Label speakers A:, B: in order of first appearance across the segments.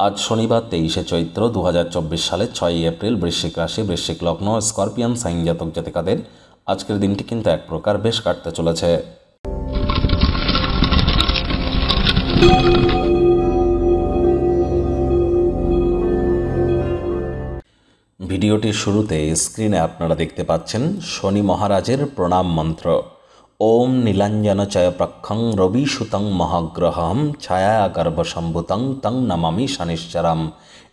A: আজ শনিবার 23শে চৈত্র 2024 সালের 6ই এপ্রিল। বৃশ্চিক রাশি, বৃশ্চিক লগ্ন, স্করপিয়ান সাইন জাতক জাতিকাদের আজকের দিনটি কিন্তু এক প্রকার বেশ কাটতে চলেছে। ভিডিওটির শুরুতে স্ক্রিনে আপনারা দেখতে পাচ্ছেন শনি মহারাজের প্রণাম মন্ত্র। ওম নীলাঞ্জনচয় প্রক্ষং রবিসুতং মহাগ্রহম ছায়া গর্ভসম্ভুতং তং নমামি শনিশ্চরম।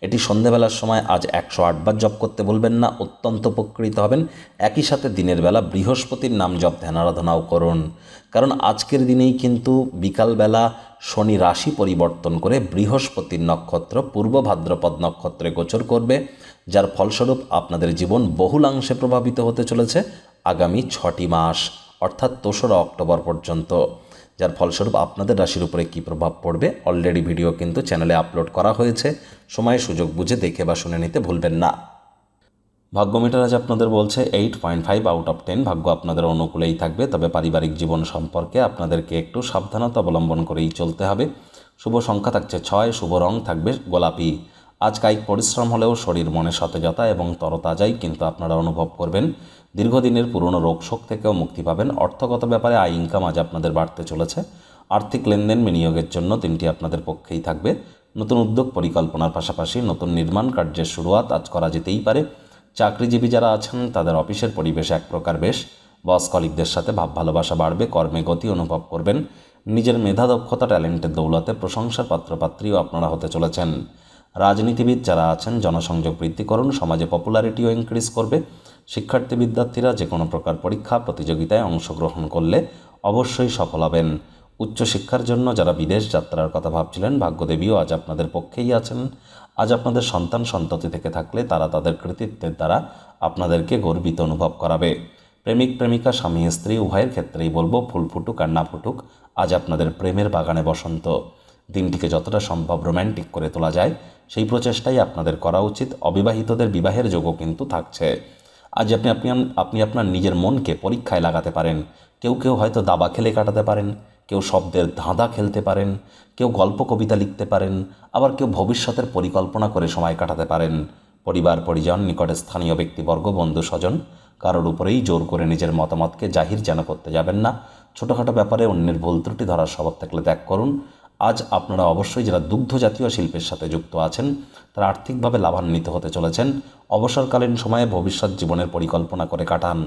A: এটি সন্ধেবেলার সময় আজ 108 বার জপ করতে ভুলবেন না, অত্যন্ত উপকৃত হবেন। একই সাথে দিনের বেলা বৃহস্পতির নাম জপ ধ্যান আরাধনাও করুন, কারণ আজকের দিনেই কিন্তু বিকালবেলা শনি রাশি পরিবর্তন করে বৃহস্পতির নক্ষত্র পূর্ব ভাদ্রপদ নক্ষত্রে গোচর করবে, যার ফলস্বরূপ আপনাদের জীবন বহুলাংশে প্রভাবিত হতে চলেছে আগামী 6টি মাস, অর্থাৎ 2রা অক্টোবর পর্যন্ত। যার ফলস্বরূপ আপনাদের রাশির উপরে কী প্রভাব পড়বে অলরেডি ভিডিও কিন্তু চ্যানেলে আপলোড করা হয়েছে, সময় সুযোগ বুঝে দেখে বা শুনে নিতে ভুলবেন না। ভাগ্যমিটার আজ আপনাদের বলছে 8.5 আউট অফ 10। ভাগ্য আপনাদের অনুকূলেই থাকবে, তবে পারিবারিক জীবন সম্পর্কে আপনাদেরকে একটু সাবধানতা অবলম্বন করেই চলতে হবে। শুভ সংখ্যা থাকছে 6, শুভ রং থাকবে গোলাপি। আজ কায়িক পরিশ্রম হলেও শরীর মনে সতেজতা এবং তরতাজাই কিন্তু আপনারা অনুভব করবেন। দীর্ঘদিনের পুরনো রোগশোক থেকেও মুক্তি পাবেন। অর্থগত ব্যাপারে আয় ইনকাম আজ আপনাদের বাড়তে চলেছে। আর্থিক লেনদেন বিনিয়োগের জন্য দিনটি আপনাদের পক্ষেই থাকবে। নতুন উদ্যোগ পরিকল্পনার পাশাপাশি নতুন নির্মাণ কার্যের শুরুয়াত আজ করা যেতেই পারে। চাকরিজীবী যারা আছেন তাদের অফিসের পরিবেশ এক প্রকার বেশ। বস কলিগদের সাথে ভাব ভালোবাসা বাড়বে, কর্মে গতি অনুভব করবেন। নিজের মেধা দক্ষতা ট্যালেন্টের দৌলতে প্রশংসার পাত্রপাত্রীও আপনারা হতে চলেছেন। রাজনীতিবিদ যারা আছেন জনসংযোগ বৃদ্ধি করুন, সমাজে পপুলারিটিও ইনক্রিজ করবে। শিক্ষার্থী বিদ্যার্থীরা যে কোনো প্রকার পরীক্ষা প্রতিযোগিতায় অংশগ্রহণ করলে অবশ্যই সফল হবেন। উচ্চশিক্ষার জন্য যারা বিদেশ যাত্রার কথা ভাবছিলেন, ভাগ্যদেবীও আজ আপনাদের পক্ষেই আছেন। আজ আপনাদের সন্তান সন্ততি থেকে থাকলে তারা তাদের কৃতিত্বের দ্বারা আপনাদেরকে গর্বিত অনুভব করাবে। প্রেমিক প্রেমিকা, স্বামী স্ত্রী উভয়ের ক্ষেত্রেই বলবো, ফুল ফুটুক আর না ফুটুক, আজ আপনাদের প্রেমের বাগানে বসন্ত। দিনটিকে যতটা সম্ভব রোম্যান্টিক করে তোলা যায় সেই প্রচেষ্টাই আপনাদের করা উচিত। অবিবাহিতদের বিবাহের যোগও কিন্তু থাকছে। আজ আপনি আপনার নিজের মনকে পরীক্ষায় লাগাতে পারেন। কেউ কেউ হয়তো দাবা খেলে কাটাতে পারেন, কেউ শব্দের ধাঁধা খেলতে পারেন, কেউ গল্প কবিতা লিখতে পারেন, আবার কেউ ভবিষ্যতের পরিকল্পনা করে সময় কাটাতে পারেন। পরিবার পরিজন, নিকটে স্থানীয় ব্যক্তিবর্গ, বন্ধু স্বজন, কারোর উপরেই জোর করে নিজের মতামতকে জাহির যেন করতে যাবেন না। ছোটোখাটো ব্যাপারে অন্যের ভুল ত্রুটি ধরার স্বভাব থাকলে ত্যাগ করুন। আজ আপনারা অবশ্যই যারা দুগ্ধ জাতীয় শিল্পের সাথে যুক্ত আছেন তারা আর্থিকভাবে লাভান্বিত হতে চলেছেন। অবসরকালীন সময়ে ভবিষ্যৎ জীবনের পরিকল্পনা করে কাটান।